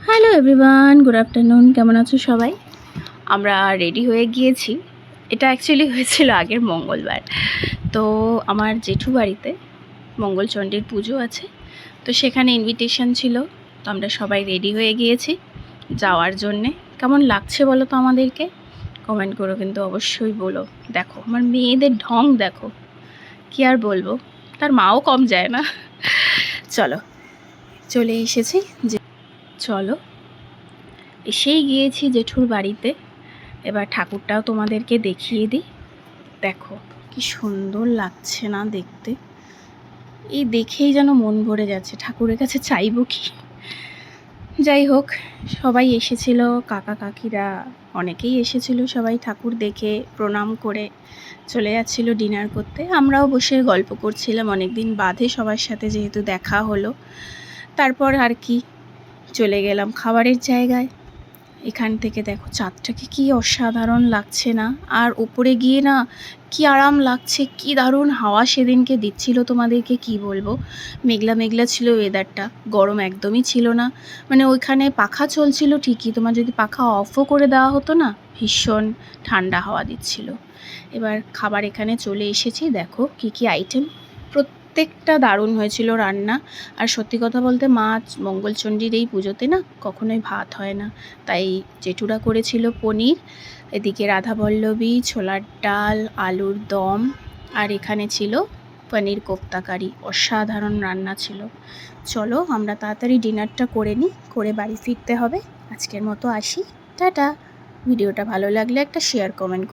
Hello everyone, good afternoon. কেমন আছো সবাই? আমরা রেডি হয়ে গিয়েছি। এটা অ্যাকচুয়ালি হয়েছিল আগের মঙ্গলবার। তো আমার জেঠু বাড়িতে মঙ্গলচণ্ডীর পুজো আছে, তো সেখানে ইনভিটেশন ছিল। তো আমরা সবাই রেডি হয়ে গিয়েছি যাওয়ার জন্যে। কেমন লাগছে বলো তো আমাদেরকে? কমেন্ট করো কিন্তু অবশ্যই বলো। দেখো আমার মেয়েদের ঢং দেখো, কি আর বলবো, তার মাও কম যায় না। চলো চলে এসেছি, যে চলো এসেই গিয়েছি জেঠুর বাড়িতে। এবার ঠাকুরটাও তোমাদেরকে দেখিয়ে দিই। দেখো কি সুন্দর লাগছে না দেখতে, এই দেখেই যেন মন ভরে যাচ্ছে। ঠাকুরের কাছে চাইবো কি। যাই হোক, সবাই এসেছিল, কাকা কাকিরা অনেকেই এসেছিল। সবাই ঠাকুর দেখে প্রণাম করে চলে যাচ্ছিল ডিনার করতে। আমরাও বসে গল্প করছিলাম, অনেক দিন বাদে সবার সাথে যেহেতু দেখা হলো। তারপর আর কি চলে গেলাম খাবারের জায়গায়। এখান থেকে দেখো চাঁদটাকে কি অসাধারণ লাগছে না? আর ওপরে গিয়ে না কি আরাম লাগছে, কি দারুণ হাওয়া সেদিনকে দিচ্ছিল, তোমাদেরকে কি বলবো। মেঘলা মেঘলা ছিল ওয়েদারটা, গরম একদমই ছিল না। মানে ওইখানে পাখা চলছিল ঠিকই, তোমার যদি পাখা অফও করে দেওয়া হতো না, ভীষণ ঠান্ডা হাওয়া দিচ্ছিল। এবার খাবার এখানে চলে এসেছি, দেখো কি কি আইটেম। প্রত্যেকটা দারুণ হয়েছিল রান্না। আর সত্যি কথা বলতে মা মঙ্গলচণ্ডীর এই পুজোতে না কখনোই ভাত হয় না, তাই জেঠুরা করেছিল পনির, এদিকে রাধাবল্লভী, ছোলার ডাল, আলুর দম, আর এখানে ছিল পনির কোপ্তা কারি। অসাধারণ রান্না ছিল। চলো আমরা তাড়াতাড়ি ডিনারটা করে নিই, করে বাড়ি ফিরতে হবে। আজকের মতো আসি, টাটা। ভিডিওটা ভালো লাগলে একটা শেয়ার কমেন্ট